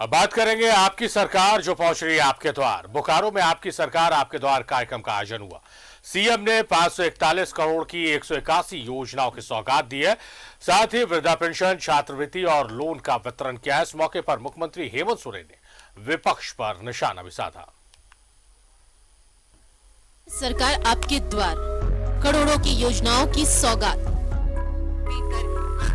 अब बात करेंगे आपकी सरकार जो पहुंच रही है आपके द्वार। बोकारो में आपकी सरकार आपके द्वार कार्यक्रम का आयोजन हुआ। सीएम ने 541 करोड़ की 181 योजनाओं की सौगात दी है। साथ ही वृद्धा पेंशन, छात्रवृत्ति और लोन का वितरण किया। इस मौके पर मुख्यमंत्री हेमंत सोरेन ने विपक्ष पर निशाना भी साधा। सरकार आपके द्वार, करोड़ों की योजनाओं की सौगात।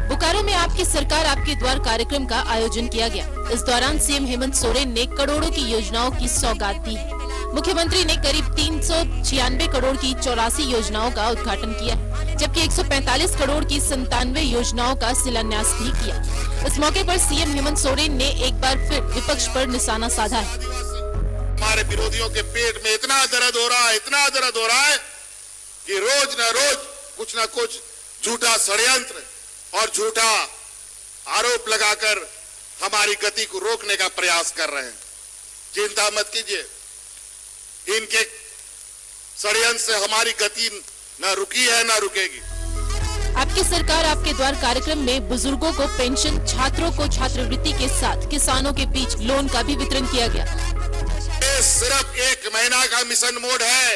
बोकारो में आपकी सरकार आपके द्वार कार्यक्रम का आयोजन किया गया। इस दौरान सीएम हेमंत सोरेन ने करोड़ों की योजनाओं की सौगात दी है। मुख्यमंत्री ने करीब 396 करोड़ की 84 योजनाओं का उद्घाटन किया, जबकि 145 करोड़ की 97 योजनाओं का शिलान्यास भी किया। इस मौके पर सीएम हेमंत सोरेन ने एक बार फिर विपक्ष पर निशाना साधा है। हमारे विरोधियों के पेट में इतना दर्द हो रहा है कि रोज न कुछ झूठा षड्यंत्र और झूठा आरोप लगाकर हमारी गति को रोकने का प्रयास कर रहे हैं। चिंता मत कीजिए, इनके षड्यंत्र से हमारी गति न रुकी है न रुकेगी। आपकी सरकार आपके द्वार कार्यक्रम में बुजुर्गों को पेंशन, छात्रों को छात्रवृत्ति के साथ किसानों के बीच लोन का भी वितरण किया गया। ये सिर्फ 1 महीना का मिशन मोड है।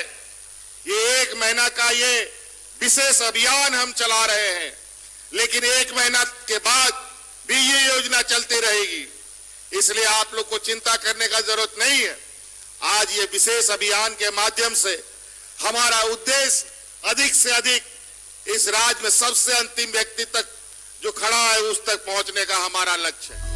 ये 1 महीना का ये विशेष अभियान हम चला रहे हैं, लेकिन 1 महीना के बाद भी ये योजना चलती रहेगी। इसलिए आप लोग को चिंता करने का जरूरत नहीं है। आज ये विशेष अभियान के माध्यम से हमारा उद्देश्य अधिक से अधिक इस राज्य में सबसे अंतिम व्यक्ति तक जो खड़ा है उस तक पहुंचने का हमारा लक्ष्य है।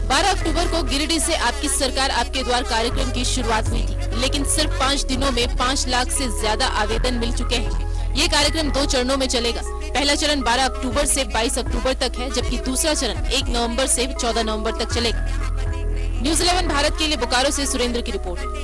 12 अक्टूबर को गिरिडीह से आपकी सरकार आपके द्वार कार्यक्रम की शुरुआत हुई थी, लेकिन सिर्फ 5 दिनों में 5 लाख से ज्यादा आवेदन मिल चुके हैं। ये कार्यक्रम 2 चरणों में चलेगा। पहला चरण 12 अक्टूबर से 22 अक्टूबर तक है, जबकि दूसरा चरण 1 नवंबर से 14 नवंबर तक चलेगा। न्यूज़ 11 भारत के लिए बोकारो से सुरेंद्र की रिपोर्ट।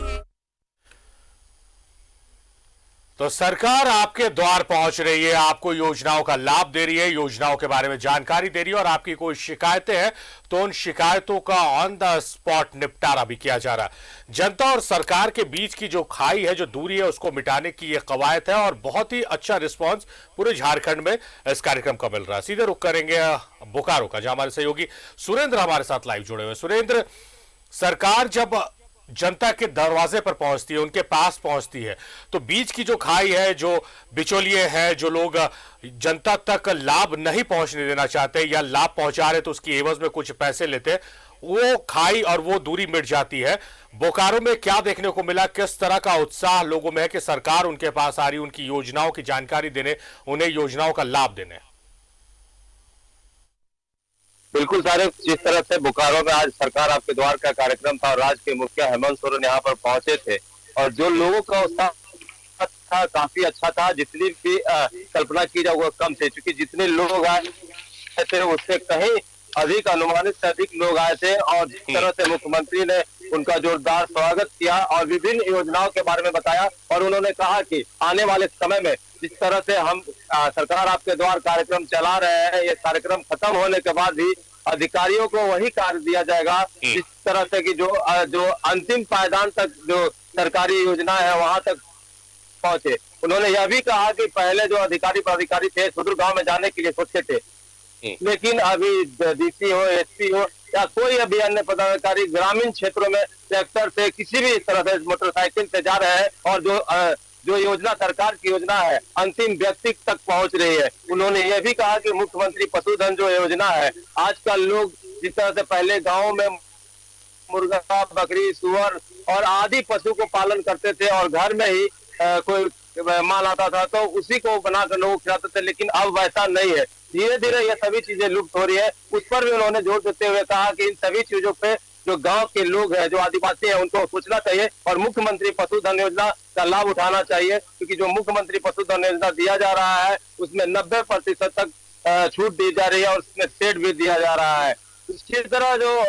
तो सरकार आपके द्वार पहुंच रही है, आपको योजनाओं का लाभ दे रही है, योजनाओं के बारे में जानकारी दे रही है और आपकी कोई शिकायतें हैं तो उन शिकायतों का ऑन द स्पॉट निपटारा भी किया जा रहा है। जनता और सरकार के बीच की जो खाई है, जो दूरी है, उसको मिटाने की यह कवायद है और बहुत ही अच्छा रिस्पांस पूरे झारखंड में इस कार्यक्रम का मिल रहा है। सीधे रुख करेंगे बोकारो का, जहां हमारे सहयोगी सुरेंद्र हमारे साथ लाइव जुड़े हुए। सुरेंद्र, सरकार जब जनता के दरवाजे पर पहुंचती है, उनके पास पहुंचती है, तो बीच की जो खाई है, जो बिचौलिए हैं, जो लोग जनता तक लाभ नहीं पहुंचने देना चाहते या लाभ पहुंचा रहे तो उसकी एवज में कुछ पैसे लेते, वो खाई और वो दूरी मिट जाती है। बोकारो में क्या देखने को मिला? किस तरह का उत्साह लोगों में है कि सरकार उनके पास आ रही, उनकी योजनाओं की जानकारी देने, उन्हें योजनाओं का लाभ देने? बिल्कुल सारे, जिस तरह से बोकारो में आज सरकार आपके द्वार का कार्यक्रम था और राज्य के मुखिया हेमंत सोरेन यहाँ पर पहुंचे थे और जो लोगों का उत्साह था काफी अच्छा था। जितनी भी कल्पना की जाए वो कम थे, क्योंकि जितने लोग आए थे उससे कहीं अधिक, अनुमानित से अधिक लोग आए थे और जिस तरह से मुख्यमंत्री ने उनका जोरदार स्वागत किया और विभिन्न योजनाओं के बारे में बताया और उन्होंने कहा कि आने वाले समय में जिस तरह से हम सरकार आपके द्वार कार्यक्रम चला रहे हैं, ये कार्यक्रम खत्म होने के बाद भी अधिकारियों को वही कार्य दिया जाएगा जिस तरह से कि जो अंतिम पायदान तक जो सरकारी योजना है वहां तक पहुंचे। उन्होंने यह भी कहा कि पहले जो अधिकारी पदाधिकारी थे सुदूर गांव में जाने के लिए सोचते थे, लेकिन अभी डीसी हो, एसपी हो या कोई अभी अन्य पदाधिकारी ग्रामीण क्षेत्रों में ट्रैक्टर से किसी भी तरह से मोटरसाइकिल से जा रहे हैं और जो योजना सरकार की योजना है अंतिम व्यक्ति तक पहुंच रही है। उन्होंने ये भी कहा कि मुख्यमंत्री पशुधन जो योजना है, आजकल लोग जिस तरह से पहले गाँव में मुर्गा, बकरी, सुअर और आदि पशु को पालन करते थे और घर में ही कोई माल आता था तो उसी को बनाकर लोगों को खिलाते थे, लेकिन अब वैसा नहीं है। धीरे धीरे ये सभी चीजें लुप्त हो रही है। उस पर भी उन्होंने जोर देते हुए कहा कि इन सभी चीजों पे जो गांव के लोग हैं, जो आदिवासी हैं, उनको सोचना चाहिए और मुख्यमंत्री पशुधन योजना का लाभ उठाना चाहिए, क्योंकि जो मुख्यमंत्री पशुधन योजना दिया जा रहा है उसमें 90% तक छूट दी जा रही है और उसमें सेट भी दिया जा रहा है। इसी तरह जो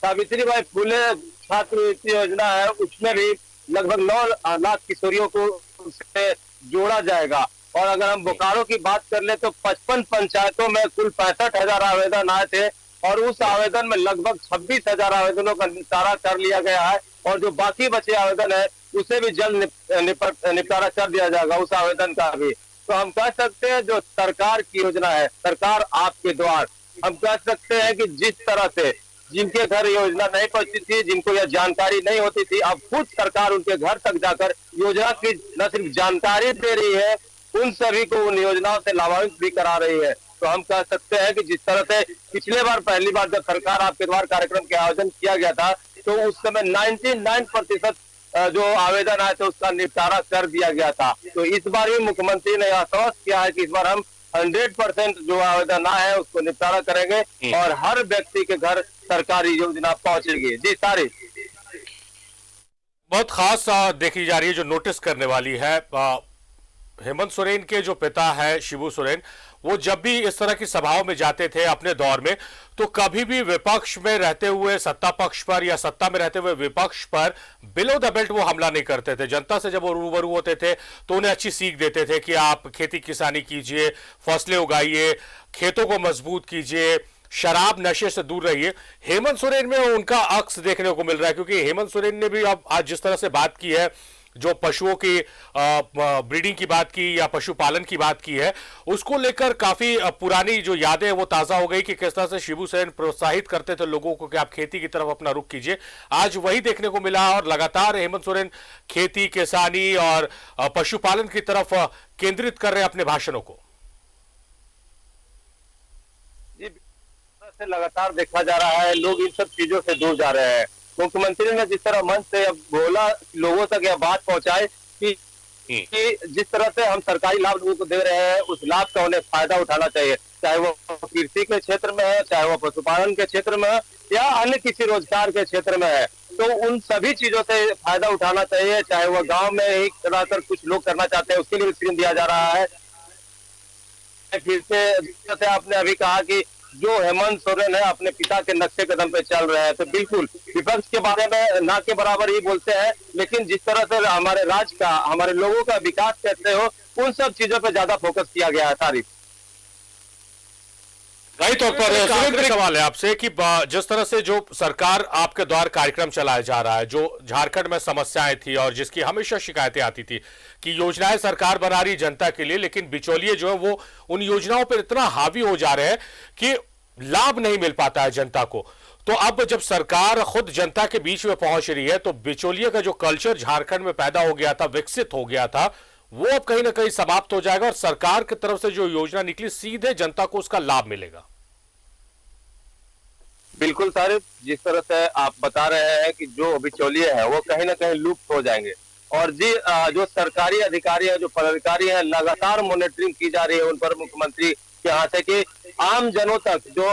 सावित्रीबाई फुले छात्रवृत्ति योजना है उसमें भी लगभग 9 लाख किशोरियों को उससे जोड़ा जाएगा। और अगर हम बोकारो की बात कर ले तो 55 पंचायतों में कुल 65,000 आवेदन आए थे और उस आवेदन में लगभग 26,000 आवेदनों का निपटारा कर लिया गया है और जो बाकी बचे आवेदन है उसे भी जल्द निपटारा कर दिया जाएगा, उस आवेदन का भी। तो हम कह सकते हैं जो सरकार की योजना है, सरकार आपके द्वार, हम कह सकते हैं कि जिस तरह से जिनके घर योजना नहीं पहुंचती थी, जिनको यह जानकारी नहीं होती थी, अब खुद सरकार उनके घर तक जाकर योजना की न सिर्फ जानकारी दे रही है, उन सभी को उन योजनाओं से लाभान्वित भी करा रही है। तो हम कह सकते हैं कि जिस तरह से पिछले बार पहली बार जब सरकार आपके द्वार कार्यक्रम के आयोजन किया गया था, तो उस समय 99% जो आवेदन आए थे उसका निपटारा कर दिया गया था। तो इस बार भी मुख्यमंत्री ने आश्वस्त किया है कि इस बार हम 100% जो आवेदन आए हैं उसको निपटारा करेंगे और हर व्यक्ति के घर सरकारी योजना पहुंचेगी। जी सारी बहुत खास देखी जा रही है जो नोटिस करने वाली है। हेमंत सोरेन के जो पिता है शिबू सोरेन, वो जब भी इस तरह की सभाओं में जाते थे अपने दौर में, तो कभी भी विपक्ष में रहते हुए सत्ता पक्ष पर या सत्ता में रहते हुए विपक्ष पर बिलो द बेल्ट वो हमला नहीं करते थे। जनता से जब वो रूबरू होते थे तो उन्हें अच्छी सीख देते थे कि आप खेती किसानी कीजिए, फसलें उगाइए, खेतों को मजबूत कीजिए, शराब नशे से दूर रहिए। हेमंत सोरेन में उनका अक्स देखने को मिल रहा है, क्योंकि हेमंत सोरेन ने भी अब आज जिस तरह से बात की है, जो पशुओं की ब्रीडिंग की बात की या पशुपालन की बात की है, उसको लेकर काफी पुरानी जो यादें वो ताजा हो गई कि किस तरह से शिबू सोरेन प्रोत्साहित करते थे लोगों को कि आप खेती की तरफ अपना रुख कीजिए। आज वही देखने को मिला और लगातार हेमंत सोरेन खेती, किसानी और पशुपालन की तरफ केंद्रित कर रहे हैं अपने भाषणों को। से लगातार देखा जा रहा है, लोग इन सब चीजों से दूर जा रहे हैं। मुख्यमंत्री ने जिस तरह मंच से बोला, लोगों तक यह बात पहुंचाए कि जिस तरह से हम सरकारी लाभ लोगों को दे रहे हैं, उस लाभ का उन्हें फायदा उठाना चाहिए, चाहे वो कृषि के क्षेत्र में है, चाहे वो पशुपालन के क्षेत्र में है या अन्य किसी रोजगार के क्षेत्र में है। तो उन सभी चीजों से फायदा उठाना चाहिए, चाहे वो गाँव में ही कराकर कुछ लोग करना चाहते हैं, उसके लिए स्कीम दिया जा रहा है। फिर से जैसे आपने अभी कहा कि जो हेमंत सोरेन है अपने पिता के नक्शे कदम पे चल रहे हैं, तो बिल्कुल विपक्ष के बारे में ना के बराबर ही बोलते हैं, लेकिन जिस तरह से हमारे राज्य का, हमारे लोगों का विकास कैसे हो, उन सब चीजों पे ज्यादा फोकस किया गया है। तारीफ राइट तौर पर सवाल है आपसे कि जिस तरह से जो सरकार आपके द्वार कार्यक्रम चलाया जा रहा है, जो झारखंड में समस्याएं थी और जिसकी हमेशा शिकायतें आती थी कि योजनाएं सरकार बना रही जनता के लिए, लेकिन बिचौलिए जो है वो उन योजनाओं पर इतना हावी हो जा रहे हैं कि लाभ नहीं मिल पाता है जनता को। तो अब जब सरकार खुद जनता के बीच में पहुंच रही है, तो बिचौलिए का जो कल्चर झारखंड में पैदा हो गया था, विकसित हो गया था, वो अब कहीं ना कहीं समाप्त हो जाएगा और सरकार की तरफ से जो योजना निकली सीधे जनता को उसका लाभ मिलेगा। बिल्कुल सारे, जिस तरह से आप बता रहे हैं कि जो बिचौलिए हैं वो कहीं ना कहीं लुप्त हो जाएंगे और जी जो सरकारी अधिकारी है, जो पदाधिकारी है, लगातार मॉनिटरिंग की जा रही है उन पर मुख्यमंत्री के हाथ है कि आम जनों तक जो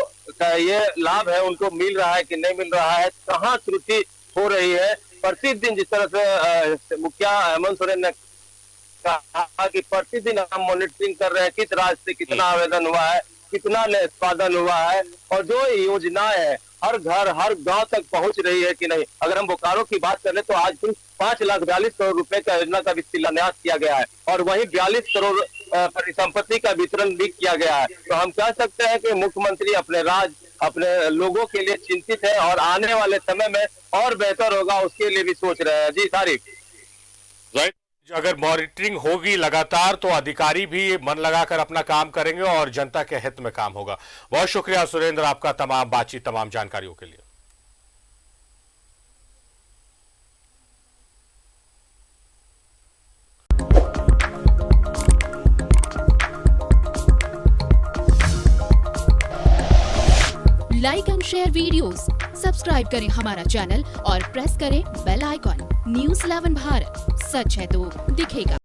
ये लाभ है उनको मिल रहा है कि नहीं मिल रहा है, कहाँ त्रुटि हो रही है। प्रतिदिन जिस तरह से मुखिया हेमंत सोरेन ने कहा कि प्रतिदिन हम मॉनिटरिंग कर रहे हैं किस राज्य से कितना आवेदन हुआ है, कितना निष्पादन हुआ है और जो योजनाएं है हर घर हर गांव तक पहुंच रही है कि नहीं। अगर हम बोकारो की बात करें तो आज 5,42 करोड़ रुपए का योजना का भी शिलान्यास किया गया है और वहीं 42 करोड़ परिसंपत्ति का वितरण भी किया गया है। तो हम कह सकते हैं कि मुख्यमंत्री अपने राज्य, अपने लोगों के लिए चिंतित है और आने वाले समय में और बेहतर होगा उसके लिए भी सोच रहे हैं। जी तारीफ। राइट, अगर मॉनिटरिंग होगी लगातार तो अधिकारी भी मन लगाकर अपना काम करेंगे और जनता के हित में काम होगा। बहुत शुक्रिया सुरेंद्र आपका तमाम बातचीत, तमाम जानकारियों के लिए। Like and share videos, subscribe करें हमारा चैनल और प्रेस करें बेल आइकॉन। न्यूज़ 11 भारत, सच है तो दिखेगा।